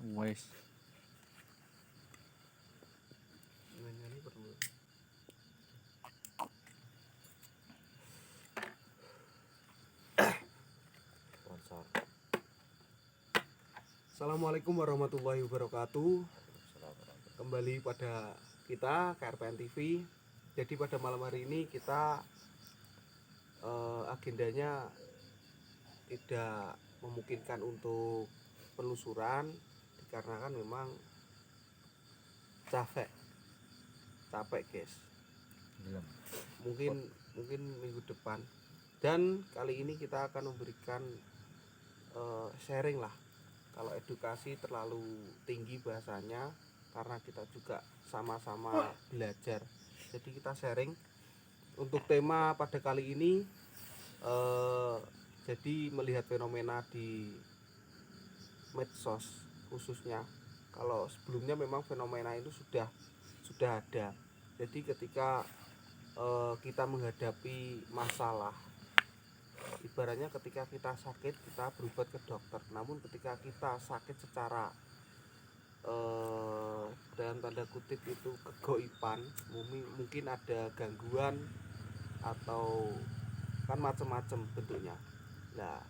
Wes. Ini perlu. Sponsor. Assalamualaikum warahmatullahi wabarakatuh. Kembali pada kita KRPN TV. Jadi pada malam hari ini kita agendanya tidak memungkinkan untuk penelusuran dikarenakan memang capek guys. Mungkin minggu depan. Dan kali ini kita akan memberikan sharing lah. Kalau edukasi terlalu tinggi bahasanya karena kita juga sama-sama belajar. Jadi kita sharing. Untuk tema pada kali ini jadi melihat fenomena di medsos khususnya. Kalau sebelumnya memang fenomena itu sudah ada. Jadi ketika kita menghadapi masalah, ibaratnya ketika kita sakit kita berobat ke dokter, namun ketika kita sakit secara dalam tanda kutip itu kegoiban, mungkin ada gangguan atau kan macam-macam bentuknya. Nah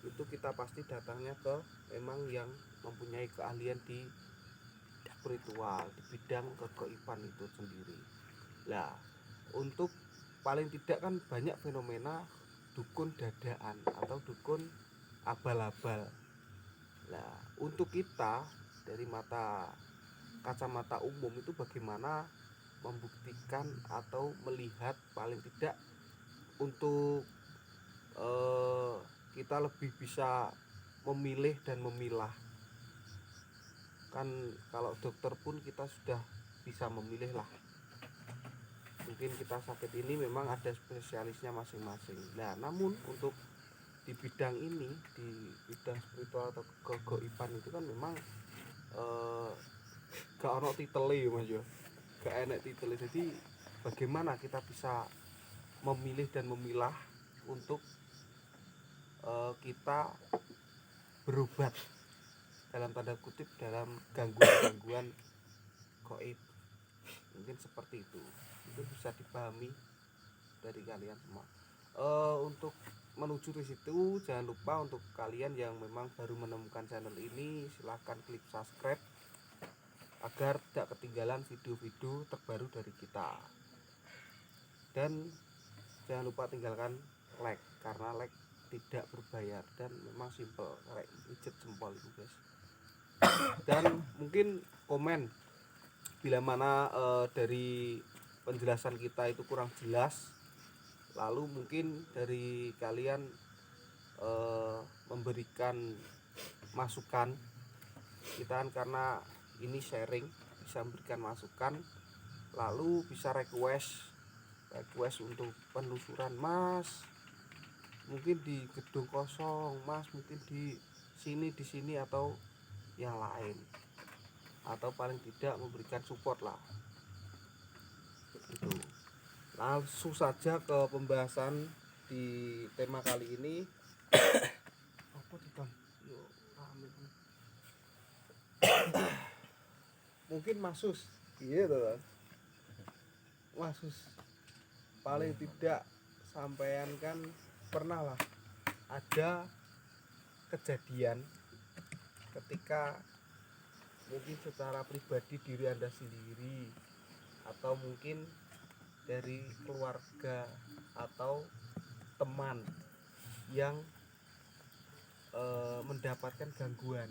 itu kita pasti datangnya ke memang yang mempunyai keahlian di spiritual, di bidang kegoiban itu sendiri. Nah untuk paling tidak kan banyak fenomena dukun dadaan atau dukun abal-abal. Nah untuk kita dari kacamata umum itu bagaimana membuktikan atau melihat paling tidak untuk kita lebih bisa memilih dan memilah. Kan kalau dokter pun kita sudah bisa memilih lah. Mungkin kita sakit ini memang ada spesialisnya masing-masing. Nah namun untuk di bidang ini, di bidang spiritual atau kegoiban itu kan memang gak ono titele ya mas ya, gak enak titele. Jadi bagaimana kita bisa memilih dan memilah untuk kita berobat dalam tanda kutip dalam gangguan goib, mungkin seperti itu bisa dipahami dari kalian semua. Untuk menuju ke situ jangan lupa untuk kalian yang memang baru menemukan channel ini, silahkan klik subscribe agar tidak ketinggalan video-video terbaru dari kita. Dan jangan lupa tinggalkan like, karena like tidak berbayar dan memang simple, kayak pijat jempol itu guys. Dan mungkin komen bila mana dari penjelasan kita itu kurang jelas, lalu mungkin dari kalian memberikan masukan. Kita kan karena ini sharing bisa memberikan masukan, lalu bisa request untuk penelusuran, mas mungkin di gedung kosong, mas mungkin di sini atau yang lain, atau paling tidak memberikan support lah. Itu langsung saja ke pembahasan di tema kali ini. Apa tuh mungkin Masus iya tuh Masus paling tidak sampean kan pernah lah ada kejadian ketika mungkin secara pribadi diri Anda sendiri atau mungkin dari keluarga atau teman yang mendapatkan gangguan,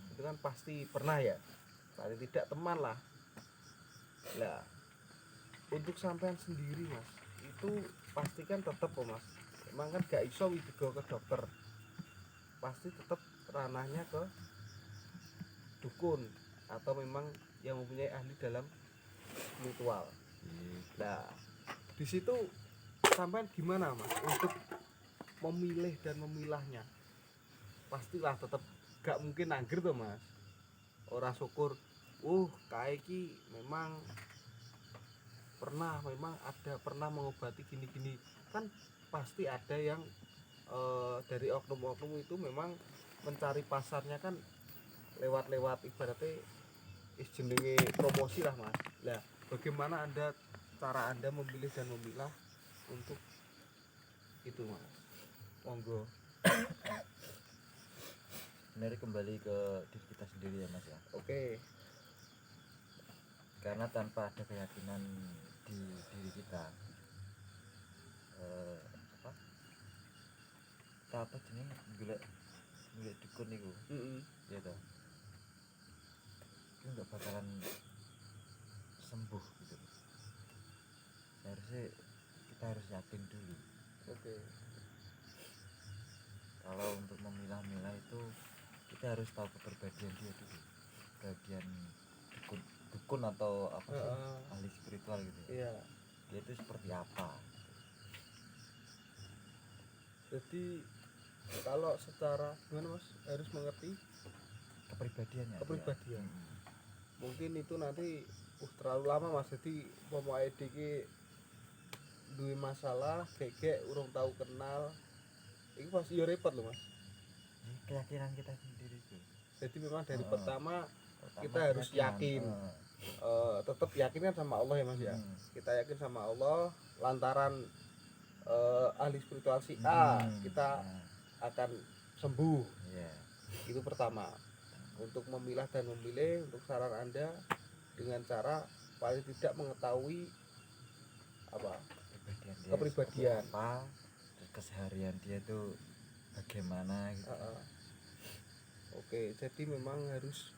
itu kan pasti pernah ya, paling tidak teman lah. Nah untuk sampean sendiri mas, itu pastikan tetap mas, emang kan gak iso dibawa ke dokter, pasti tetap ranahnya ke dukun atau memang yang mempunyai ahli dalam spiritual. Nah di situ sampean gimana mas untuk memilih dan memilahnya? Pastilah tetap gak mungkin angger tuh mas, ora syukur kayak ki memang pernah mengobati gini-gini, kan pasti ada yang dari oknum-oknum itu memang mencari pasarnya kan lewat ibaratnya jenenge promosi lah Mas. Lah bagaimana cara Anda memilih dan memilah untuk itu Mas? Monggo. Sebenarnya kembali ke diri kita sendiri ya Mas ya. Oke. Karena tanpa ada keyakinan di diri kita apa jenenge golek dukun niku. Ya toh. Itu enggak bakalan sembuh gitu. Harusnya kita harus yakin dulu. Oke. Kalau untuk memilah-milah itu kita harus tahu kepribadian dia dulu. Kepribadian dukun atau apa sih ahli spiritual gitu. Iya. Dia itu seperti apa? Jadi kalau secara gimana Mas harus mengerti Kepribadiannya. kepribadian. Mungkin itu nanti terlalu lama Mas. Jadi pemain iki duwe masalah gek urung tahu kenal. Iki pasti yo repot loh Mas. Keyakinan kita sendiri itu. Jadi memang dari pertama kita harus yakin. Tetap yakin kan sama Allah ya Mas ya. Kita yakin sama Allah lantaran ahli spiritual si A kita akan sembuh. Itu pertama. Untuk memilah dan memilih, untuk saran Anda dengan cara paling tidak mengetahui apa kepribadian apa, keseharian dia tuh bagaimana gitu. Oke, jadi memang harus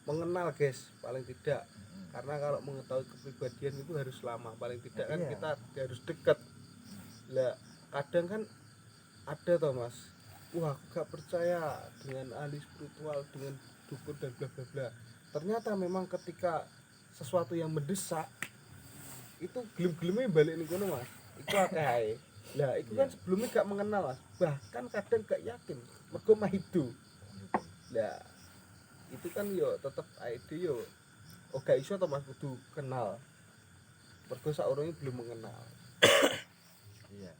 mengenal guys paling tidak. Karena kalau mengetahui kepribadian itu harus lama, paling tidak kan kita harus dekat. Lah kadang kan ada toh Mas, wah aku gak percaya dengan ahli spiritual, dengan dukun dan bla bla bla. Ternyata memang ketika sesuatu yang mendesak itu gelem-geleme balik ning kono Mas. Itu akeh ae. Lah itu kan sebelumnya gak mengenal Mas. Bahkan kadang gak yakin mergo mah itu. Lah itu kan yo tetep ide yo gak iso to Mas kudu kenal. Mergo saurunge belum mengenal. Iya.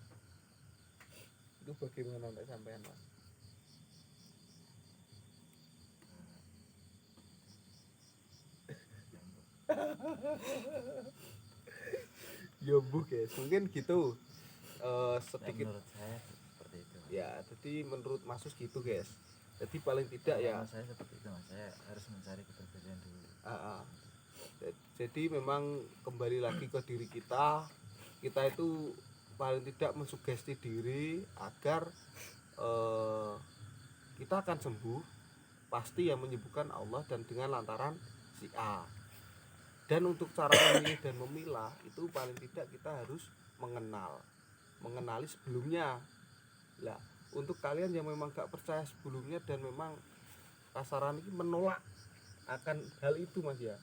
Itu bagaimana nek sampean Mas? Yo Bu guys, mungkin gitu. Sedikit menurut saya seperti itu. Ya, jadi menurut Mas gitu guys. Jadi paling tidak ya saya seperti itu Mas, saya harus mencari kepribadian dulu. Jadi memang kembali lagi ke diri kita. Kita itu paling tidak mensugesti diri agar kita akan sembuh. Pasti yang menyembuhkan Allah dan dengan lantaran si A. Dan untuk cara memilih dan memilah itu paling tidak kita harus mengenali sebelumnya. Lah, untuk kalian yang memang gak percaya sebelumnya dan memang kasaran ini menolak akan hal itu Mas ya.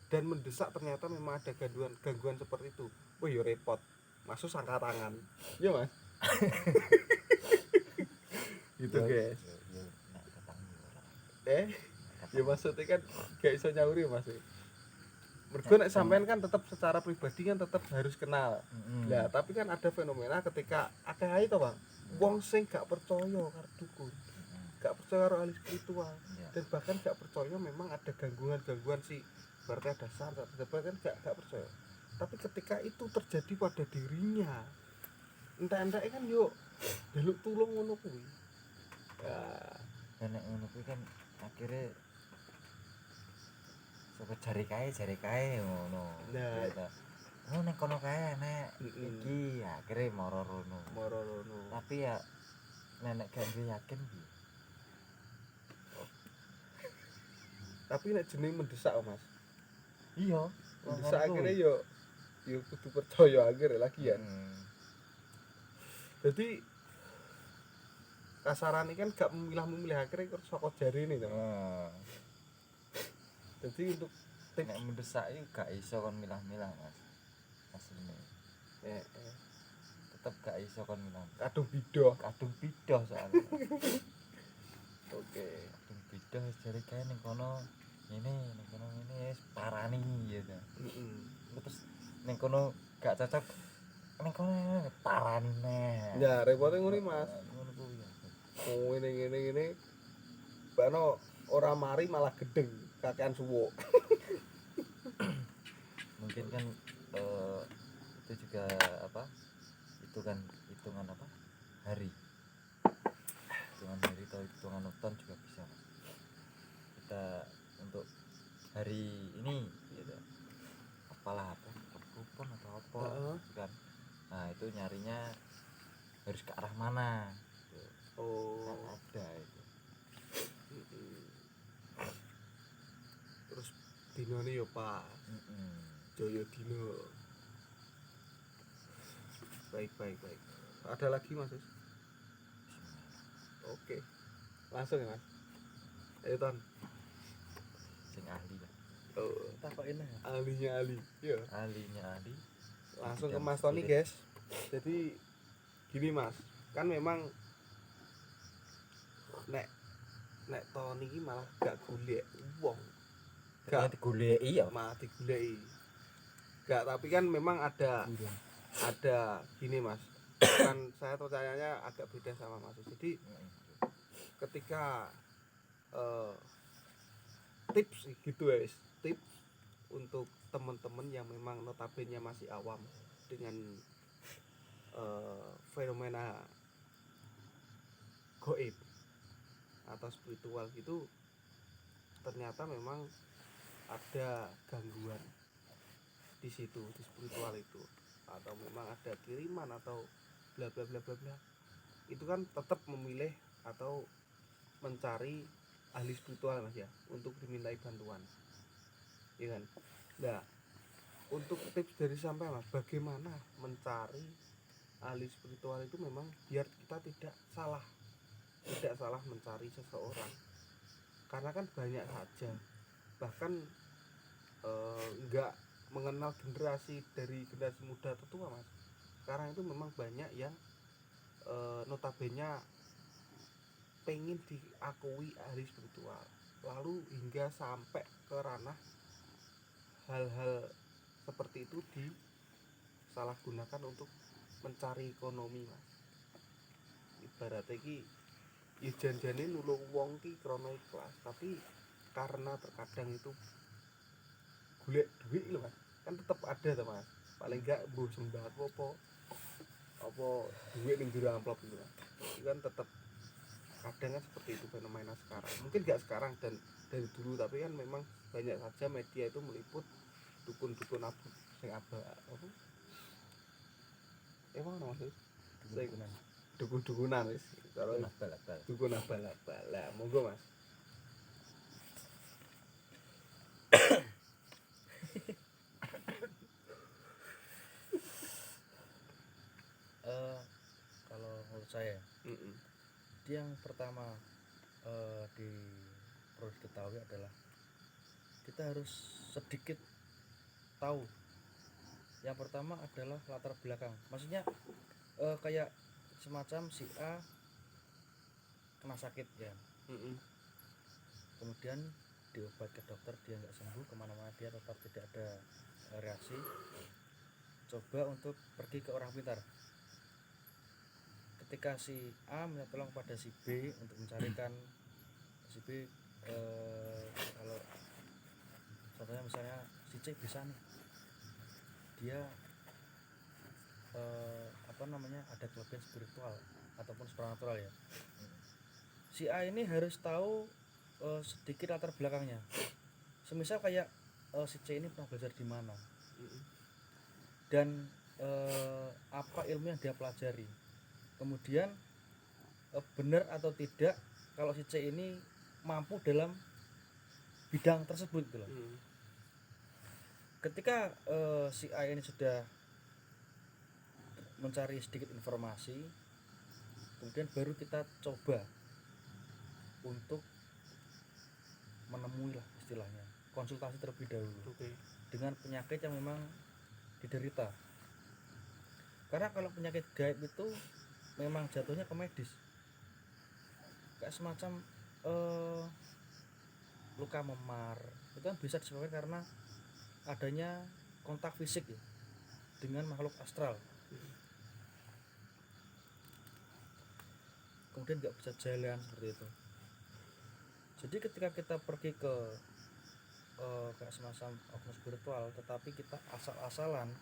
Dan mendesak ternyata memang ada gangguan seperti itu. Wah, ya repot. Masuk sangka tangan. Iya, Mas. Gitu, guys. Ya maksudnya kan gak iso nyauri Mas. Mergo nek sampean kan tetap secara pribadi kan tetap harus kenal. Lah, tapi kan ada fenomena ketika akeh ae to, Bang. Wong sing gak percaya karo dukun. Gak percaya karo ahli spiritual. Dan bahkan gak percaya memang ada gangguan-gangguan si berarti ada santet, kan gak percaya. Tapi ketika itu terjadi pada dirinya, entah-entah kan yuk jaluk tulung ngono kuwi. Ya nek ngono kuwi kan akhirnya coba cari kae ngono. Nah, nek kono kae nek iki akhirnya moro rono. Tapi ya nek gak yakin piye. Tapi nek jeneng mendesak Mas. Iya, mendesak akhirnya yo kudu percaya akhirnya lagi ya. Jadi kasaran ini kan gak memilah akhirnya kok saka jari ini to. Jadi untuk nek mendesak iki gak iso kon milah-milah Mas. Asline. Tetep gak iso kon milah. Kadung bidoh soalnya. Oke. Kadung bidoh wis jare kae ning kono ngene wis parani ya ta. Terus ning kono gak cocok ning kono parani neh. Ya, repote ngono Mas. Ngono kuwi ya. Oh, ngene. Bano ora mari malah gedeng kakean suwuk. Mungkin kan itu juga apa, itu kan hitungan apa, hari atau hitungan nonton juga bisa, Mas. Kita untuk hari ini gitu, apalah apa kupon atau apa gitu kan. Nah itu nyarinya harus ke arah mana gitu. Kan ada itu. Terus dinane yo Pak Joyo Dino. Baik. Ada lagi Mas? Oke. Langsung ya Mas. Ayo Ton. Sing ahli kan. Oh, Takokin aja. ahlinya ahli. Iya. Ahlinya ahli. Langsung ke Mas Tony, guys. Jadi gini Mas, kan memang nek Tony iki malah gak golek wong. Gak digoleki ya. Malah digoleki. Gak, tapi kan memang ada gini Mas. Kan saya percayanya agak beda sama Mas. Jadi ketika tips gitu guys, tips untuk teman-teman yang memang notabene masih awam dengan fenomena gaib atau spiritual gitu, ternyata memang ada gangguan di situ, di spiritual itu, atau memang ada kiriman atau bla bla bla bla bla, itu kan tetap memilih atau mencari ahli spiritual Mas ya, untuk dimintai bantuan, ya kan. Nah, untuk tips dari sampai Mas, bagaimana mencari ahli spiritual itu memang biar kita tidak salah mencari seseorang, karena kan banyak saja, bahkan enggak mengenal generasi muda atau tua Mas. Sekarang itu memang banyak yang notabene pengen diakui ahli spiritual, lalu hingga sampai ke ranah hal-hal seperti itu disalahgunakan untuk mencari ekonomi Mas. Ibaratnya ki ya janjane nulung wong ki krana ikhlas, tapi karena terkadang itu golek duit lho Mas, kan tetap ada tuh Mas, paling enggak mbuh sembako apa duit ning jero amplop itu Mas, itu kan tetap kadang kan seperti itu fenomena sekarang. Mungkin enggak sekarang dan dari dulu, tapi kan memang banyak saja media itu meliput dukun-dukun abu sing apa emang Mas sing dukun-dukunan wis karo dukun abal-abal. Lah monggo Mas. Kalau menurut saya yang pertama perlu diketahui adalah kita harus sedikit tahu. Yang pertama adalah latar belakang, maksudnya kayak semacam si A kena sakit ya, kemudian diobat ke dokter, dia nggak sembuh, kemana-mana dia tetap tidak ada reaksi. Coba untuk pergi ke orang pintar. Ketika si A minta tolong pada si B untuk mencarikan si B, kalau contohnya misalnya si C bisa nih, dia ada kelebihan spiritual ataupun supernatural ya. Si A ini harus tahu sedikit latar belakangnya. Semisal kayak si C ini pernah belajar di mana dan apa ilmu yang dia pelajari. Kemudian benar atau tidak kalau si C ini mampu dalam bidang tersebut gitu loh. Ketika si A ini sudah mencari sedikit informasi, kemudian baru kita coba untuk menemui lah istilahnya, konsultasi terlebih dahulu dengan penyakit yang memang diderita. Karena kalau penyakit gaib itu memang jatuhnya ke medis, kayak semacam luka memar, itu kan bisa disebabkan karena adanya kontak fisik ya, dengan makhluk astral. Kemudian nggak bisa jalan seperti itu. Jadi ketika kita pergi ke kayak semacam oknum spiritual tetapi kita asal-asalan,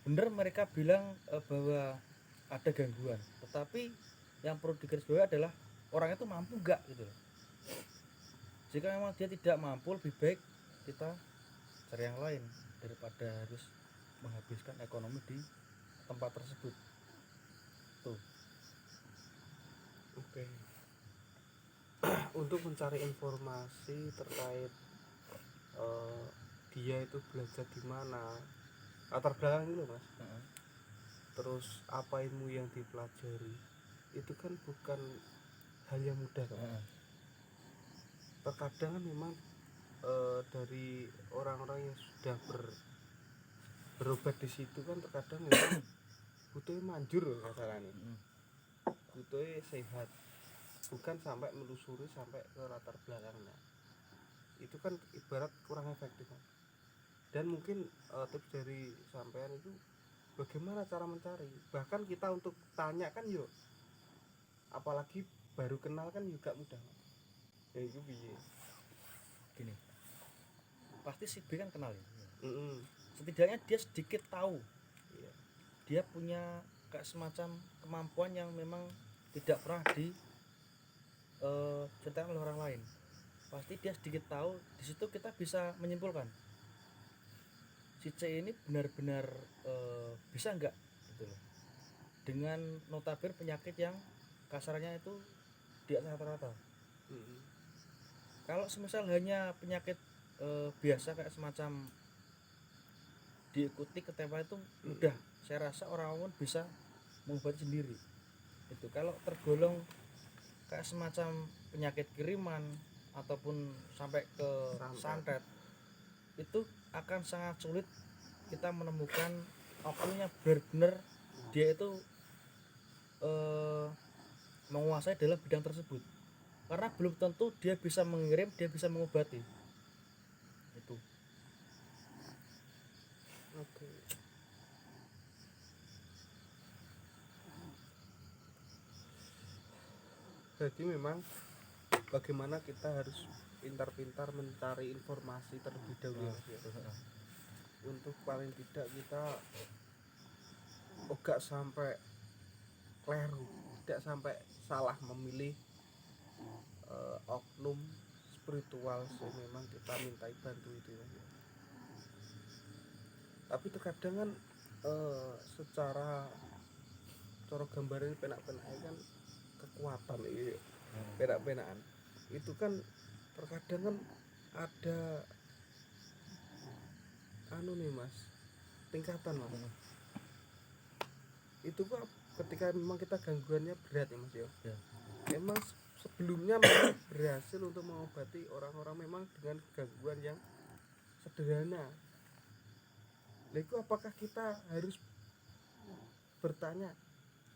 bener mereka bilang bahwa ada gangguan, tetapi yang perlu digarisbawahi adalah orang itu mampu enggak gitu loh. Jika memang dia tidak mampu, lebih baik kita cari yang lain daripada harus menghabiskan ekonomi di tempat tersebut tuh. Oke. Untuk mencari informasi terkait dia itu belajar di mana, latar belakang dulu mas. Terus apa ilmu yang dipelajari, itu kan bukan hal yang mudah kan. Terkadang kan memang dari orang-orang yang sudah berobat di situ kan terkadang memang butuhnya manjur loh kasarannya. Butuhnya sehat, bukan sampai melusuri sampai ke latar belakangnya. Itu kan ibarat kurang efektif kan. Dan mungkin tips dari sampean itu bagaimana cara mencari, bahkan kita untuk tanya kan yuk, apalagi baru kenal kan juga mudah. Ya itu biye Gini, pasti si B kan kenal ya. Setidaknya dia sedikit tahu. Iya. Dia punya kayak semacam kemampuan yang memang tidak pernah diceritakan oleh orang lain. Pasti dia sedikit tahu. Di situ kita bisa menyimpulkan si C ini benar-benar bisa enggak gitu loh, dengan notabene penyakit yang kasarnya itu di atas rata-rata. Kalau semisal hanya penyakit biasa kayak semacam diikuti ketempa itu mudah, saya rasa orang pun bisa mengobati sendiri. Itu kalau tergolong kayak semacam penyakit kiriman ataupun sampai ke santet, itu akan sangat sulit kita menemukan oknum yang benar-benar dia itu menguasai dalam bidang tersebut, karena belum tentu dia bisa mengirim, dia bisa mengobati itu. Oke. Jadi memang bagaimana kita harus pintar-pintar mencari informasi terlebih dahulu ya. Untuk paling tidak kita enggak sampai keliru, tidak sampai salah memilih oknum spiritual yang memang kita mintai bantu itu ya. Tapi terkadang kan secara gambaran penak-penak kan kekuatan ini penak-penakan itu kan terkadang kan ada nih mas, tingkatan mas. Itu kok ketika memang kita gangguannya berat ya mas ya. Memang sebelumnya memang berhasil untuk mengobati orang-orang memang dengan gangguan yang sederhana. Lalu apakah kita harus bertanya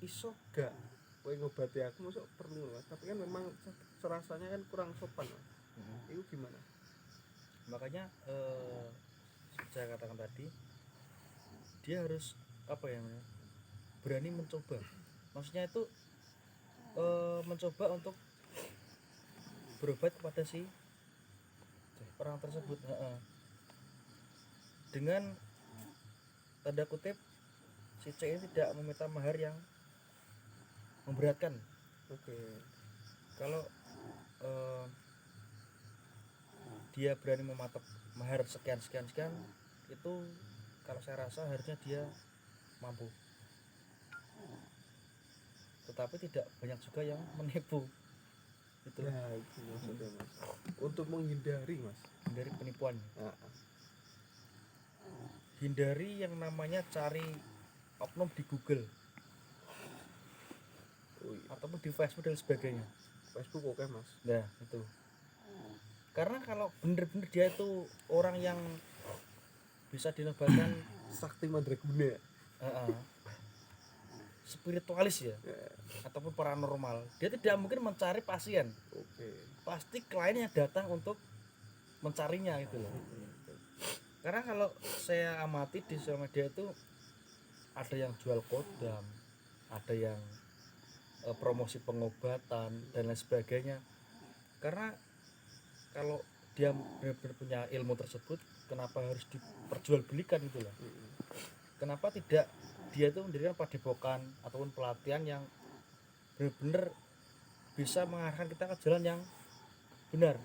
iso gak kowe ngobati aku, masuk perlu mas. Tapi kan memang serasanya kan kurang sopan mas. Itu gimana? Makanya saya katakan tadi, dia harus apa ya, berani mencoba. Maksudnya itu mencoba untuk berobat kepada si orang tersebut, dengan tanda kutip si C ini tidak meminta mahar yang memberatkan. Oke. Kalau dia berani mematok mahar sekian itu kalau saya rasa harusnya dia mampu, tetapi tidak banyak juga yang menipu itu. Nah itu maksudnya mas, untuk menghindari mas, hindari penipuan. Nah. Hindari yang namanya cari oknum di Google ataupun di Facebook dan sebagainya. Facebook oke mas. Nah itu, karena kalau bener-bener dia itu orang yang bisa dinobatkan sakti mandraguna, spiritualis ya, ataupun paranormal, dia tidak mungkin mencari pasien. Pasti klien yang datang untuk mencarinya gitu loh. Karena kalau saya amati di sosial media itu ada yang jual kodam, ada yang promosi pengobatan dan lain sebagainya. Karena kalau dia benar-benar punya ilmu tersebut, kenapa harus diperjualbelikan gitu loh. Kenapa tidak dia itu mendirikan padepokan ataupun pelatihan yang benar-benar bisa mengarahkan kita ke jalan yang benar.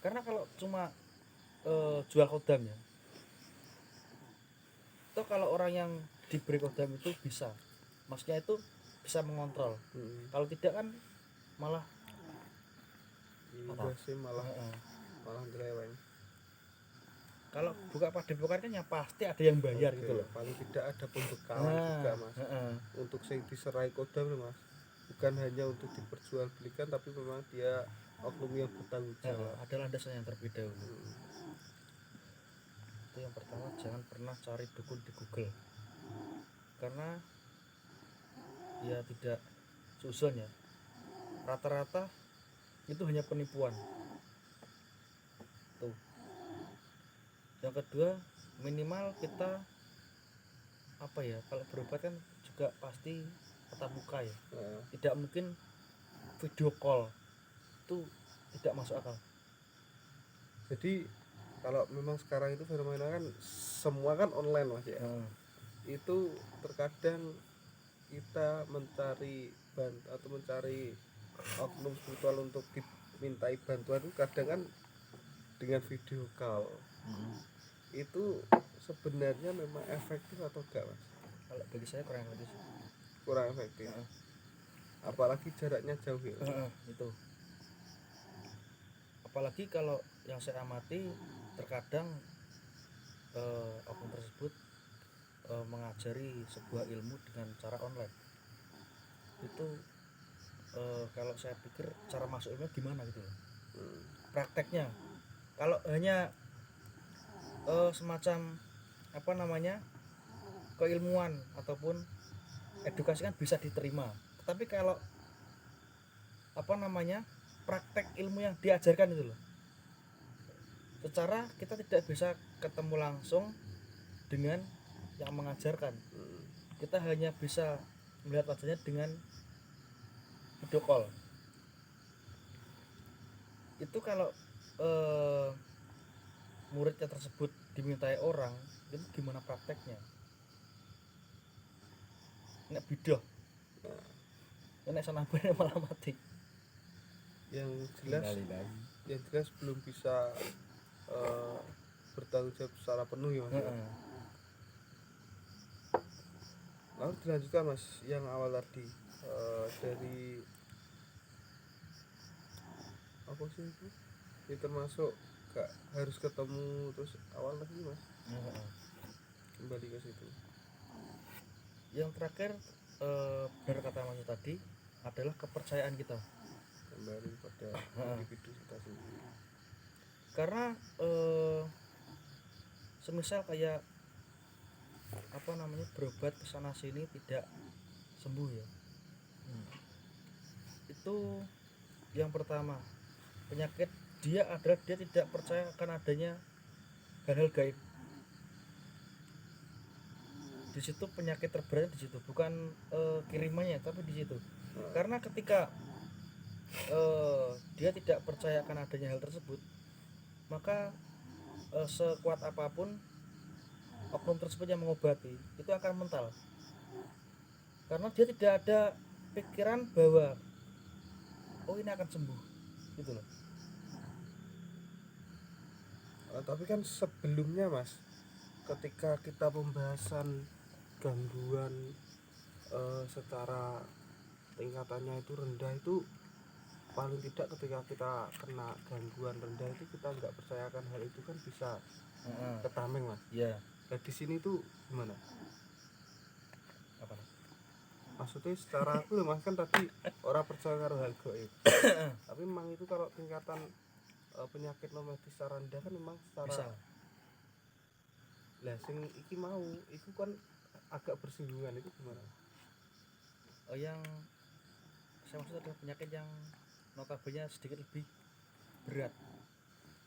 Karena kalau cuma jual kodam ya, toh kalau orang yang diberi kodam itu bisa, maksudnya itu bisa mengontrol. Kalau tidak kan malah Iya sih, malah geleweng. Kalau buka padepokan kan ya pasti ada yang bayar gitu loh. Paling tidak ada pembekalan juga mas. Untuk yang diserai kodam loh mas, bukan hanya untuk diperjualbelikan tapi memang dia oknum yang bertanggung jawab. Ada landasan yang terlebih dahulu. Itu yang pertama, jangan pernah cari dukun di Google, karena ya tidak seuzon ya, rata-rata itu hanya penipuan. Tuh. Yang kedua, minimal kita apa ya, kalau berobat kan juga pasti tatap muka ya. Tidak mungkin video call, itu tidak masuk akal. Jadi kalau memang sekarang itu fenomena kan semua kan online mas ya. Itu terkadang kita mencari atau mencari oknum spiritual untuk dimintai bantuan itu kadang kan dengan video call. Itu sebenarnya memang efektif atau enggak mas? Kalau bagi saya kurang efektif. Kurang efektif. Apalagi jaraknya jauh ya. Itu. Apalagi kalau yang saya amati terkadang oknum tersebut mengajari sebuah ilmu dengan cara online. Itu kalau saya pikir cara masuknya gimana gitu loh. Prakteknya kalau hanya semacam apa namanya keilmuan ataupun edukasi kan bisa diterima, tapi kalau apa namanya praktek ilmu yang diajarkan itu loh, secara kita tidak bisa ketemu langsung dengan yang mengajarkan, kita hanya bisa melihat wajahnya dengan video call. Itu kalau muridnya tersebut dimintai orang, itu gimana prakteknya? Nek bidoh, nek sanabane malah mati. Yang jelas belum bisa bertanggung jawab secara penuh ya mas. Lalu dilanjutkan mas yang awal tadi dari apa sih itu? Ini termasuk gak harus ketemu terus awal lagi mas. Kembali ke situ. Yang terakhir benar kata mas tadi adalah kepercayaan kita. Kembali pada individu kita sendiri. Karena semisal kayak apa namanya berobat ke sana sini tidak sembuh ya. Itu yang pertama, penyakit dia adalah dia tidak percaya akan adanya hal-hal gaib. Di situ penyakit terberat di situ, bukan kirimannya tapi di situ. Karena ketika dia tidak percaya akan adanya hal tersebut, maka sekuat apapun oknum tersebut yang mengobati itu akan mental, karena dia tidak ada pikiran bahwa oh ini akan sembuh gitu loh. Tapi kan sebelumnya mas, ketika kita pembahasan gangguan secara tingkatannya itu rendah, itu paling tidak ketika kita kena gangguan rendah itu kita nggak percayakan hal itu kan bisa ketameng mas. Iya. Nah di sini tuh gimana? Apa? Maksudnya secara aku mas kan tadi orang percaya karo hal gaib. Tapi memang itu kalau tingkatan penyakit nomedis secara rendah kan memang secara Bisa. Lah sing iki mau, itu kan agak bersinggungan, itu gimana? Yang saya maksud adalah penyakit yang notabene sedikit lebih berat.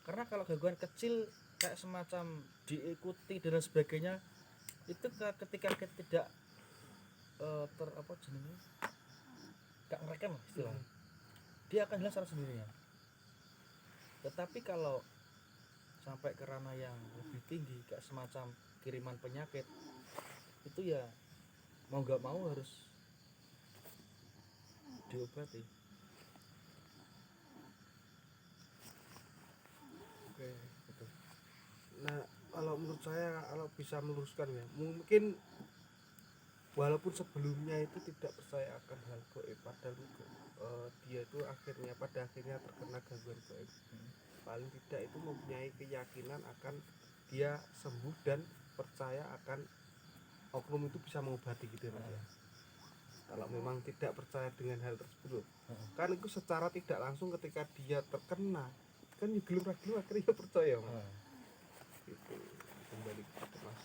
Karena kalau gangguan kecil kayak semacam diikuti dan sebagainya, itu ketika kita tidak apa jenisnya gak ngerekam istilahnya, dia akan hilang secara sendirinya. Tetapi kalau sampai ke ranah yang lebih tinggi kayak semacam kiriman penyakit, itu ya mau nggak mau harus diobati. Oke, betul. Nah, kalau menurut saya, kalau bisa meluruskan ya, mungkin walaupun sebelumnya itu tidak percaya akan hal gaib, padahal dia itu pada akhirnya terkena gangguan gaib. Paling tidak itu mempunyai keyakinan akan dia sembuh dan percaya akan oknum itu bisa mengobati gitu ya Mas ya. Kalau memang tidak percaya dengan hal tersebut, kan itu secara tidak langsung ketika dia terkena kan gelum akhirnya percaya Mas. Itu kembali kepada Mas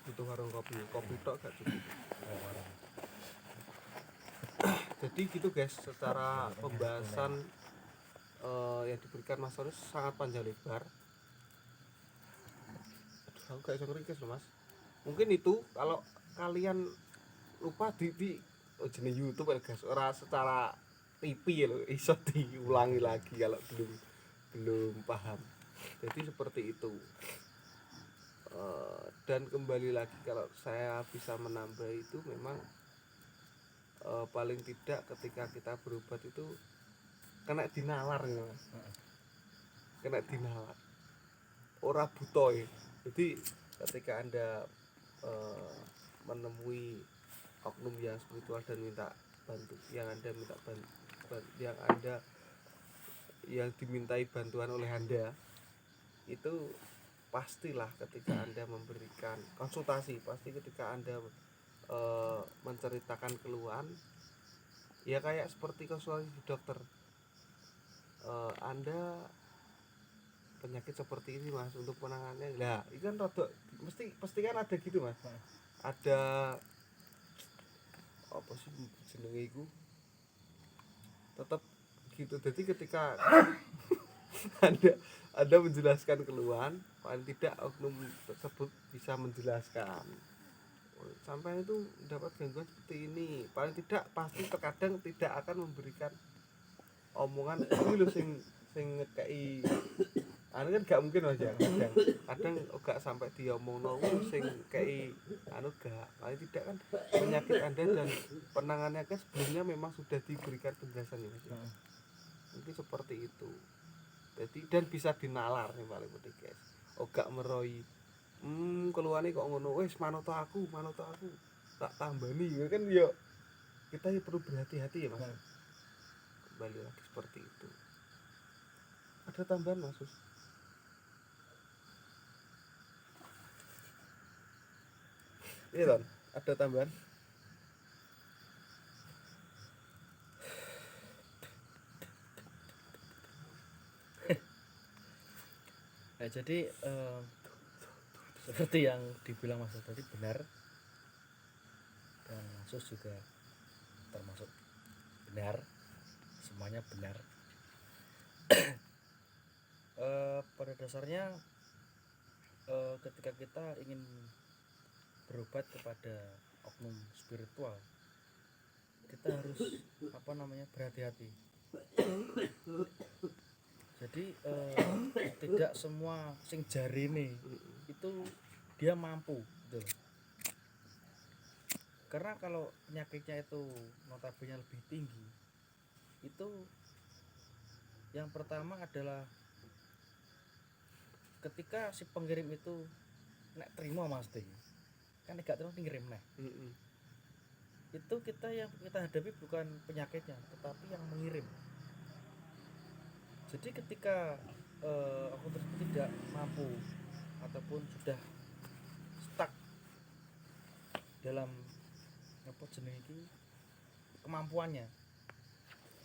butuh warung kopi tok gak cukup. Jadi gitu guys, secara pembahasan yang diberikan Mas Soris sangat panjang lebar. Aduh, aku gak bisa ngeringkes loh Mas. Mungkin itu kalau kalian lupa di jenis YouTube ya guys, ora secara TV ya loh, iso diulangi lagi kalau belum paham. Jadi seperti itu. Dan kembali lagi kalau saya bisa menambah itu memang paling tidak ketika kita berobat itu kena dinalar ya Mas. Kena dinalar. Ora butoy. Jadi ketika Anda menemui oknum yang spiritual dan minta bantu, yang dimintai bantuan oleh Anda, itu pastilah ketika Anda memberikan konsultasi, pasti ketika Anda menceritakan keluhan ya kayak seperti konsultasi dokter, Anda penyakit seperti ini Mas, untuk penanganannya lah itu kan rada pasti kan ada gitu Mas, ada apa sih jenenge iku tetap gitu. Jadi ketika anda menjelaskan keluhan, paling tidak oknum tersebut bisa menjelaskan sampai itu dapat gangguan seperti ini, paling tidak pasti terkadang tidak akan memberikan omongan ini lho sing ngekei anu kan gak mungkin aja, kadang gak sampai diomongno sing kei anu gak, paling tidak kan penyakit Anda dan penanganannya kan sebelumnya memang sudah diberikan penjelasan ya Mas. Mungkin seperti itu. Jadi dan bisa dinalar nih paling penting guys. Gak meroi keluarnya kok ngono, wes manut aku tak tambani kan ya, kita ya perlu berhati-hati ya Mas. Kembali lagi seperti itu. Ada tambahan Mas? Iya kan? Ada tambahan? Nah, jadi seperti yang dibilang Mas tadi benar, dan Sus juga termasuk benar, semuanya benar. Pada dasarnya ketika kita ingin berobat kepada oknum spiritual, kita harus berhati-hati. Jadi tidak semua sing jarine itu dia mampu gitu. Karena kalau penyakitnya itu notabene lebih tinggi, itu yang pertama adalah ketika si pengirim itu nek terima Mas Ding, kan gak terus ngirim nek. Itu yang kita hadapi bukan penyakitnya, tetapi yang mengirim. Jadi ketika aku tersebut tidak mampu ataupun sudah stuck dalam kemampuannya,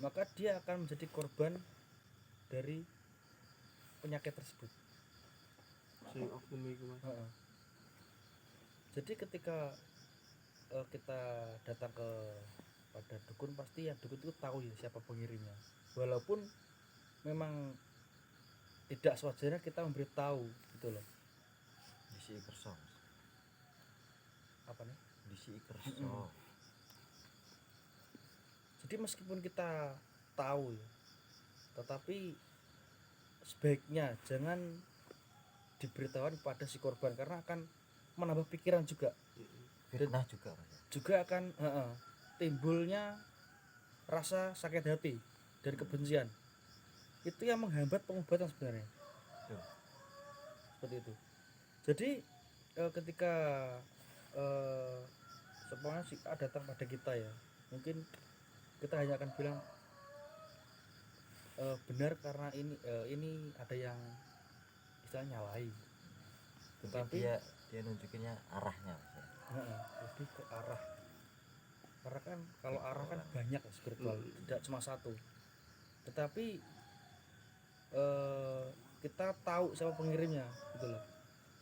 maka dia akan menjadi korban dari penyakit tersebut. Jadi ketika kita datang pada dukun, pasti yang dukun itu tahu ya siapa pengirimnya, walaupun memang tidak sewajarnya kita memberitahu gitu loh. Disi kerso. Apa nih? Disi kerso. Jadi meskipun kita tahu ya, tetapi sebaiknya jangan diberitahukan pada si korban karena akan menambah pikiran juga. Fitnah juga Mas. Juga akan timbulnya rasa sakit hati dan kebencian. Itu yang menghambat pengobatan sebenarnya. Betul. Seperti itu. Jadi ketika semuanya si A datang pada kita ya, mungkin kita hanya akan bilang benar karena ini ada yang istilahnya nyalai. Tetapi dia nunjukinnya arahnya Mas ya. Lebih ke arah, karena kan kalau arah kan banyak ya, spiritual tidak cuma satu. Tetapi kita tahu siapa pengirimnya gitu loh.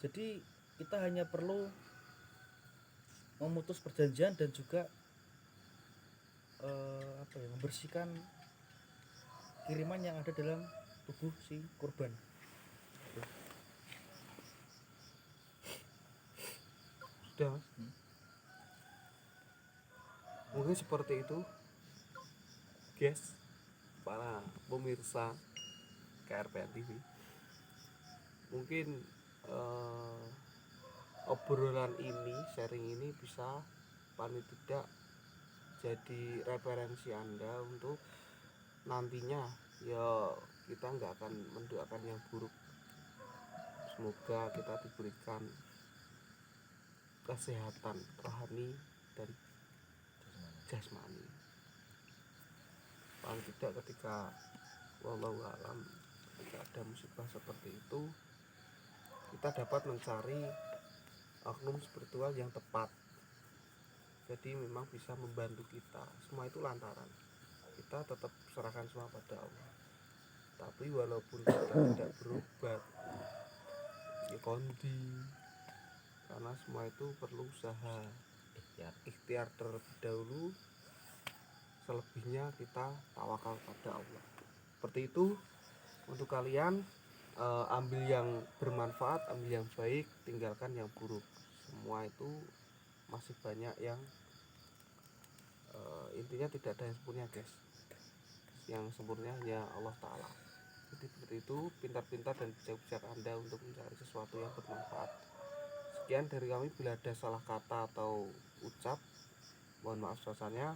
Jadi kita hanya perlu memutus perjanjian dan juga membersihkan kiriman yang ada dalam tubuh si korban. Sudah Mas. Mungkin seperti itu guys, para pemirsa KRPN TV. Mungkin obrolan ini, sharing ini bisa paling tidak jadi referensi Anda untuk nantinya ya kita nggak akan mendoakan yang buruk. Semoga kita diberikan kesehatan rohani dan jasmani. Paling tidak ketika wallahu alam, ketika ada musibah seperti itu, kita dapat mencari oknum spiritual yang tepat. Jadi memang bisa membantu kita. Semua itu lantaran kita tetap serahkan semua pada Allah. Tapi walaupun kita tidak berobat, ya kondi, karena semua itu perlu usaha ikhtiar terlebih dahulu. Selebihnya kita tawakal pada Allah. Seperti itu untuk kalian, ambil yang bermanfaat, ambil yang baik, tinggalkan yang buruk. Semua itu masih banyak yang intinya tidak ada yang sempurna guys. Yang sempurna hanya Allah Ta'ala. Jadi seperti itu, pintar-pintar dan bijak-bijak Anda untuk mencari sesuatu yang bermanfaat. Sekian dari kami, bila ada salah kata atau ucap mohon maaf sebesarnya.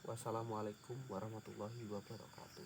Wassalamualaikum warahmatullahi wabarakatuh.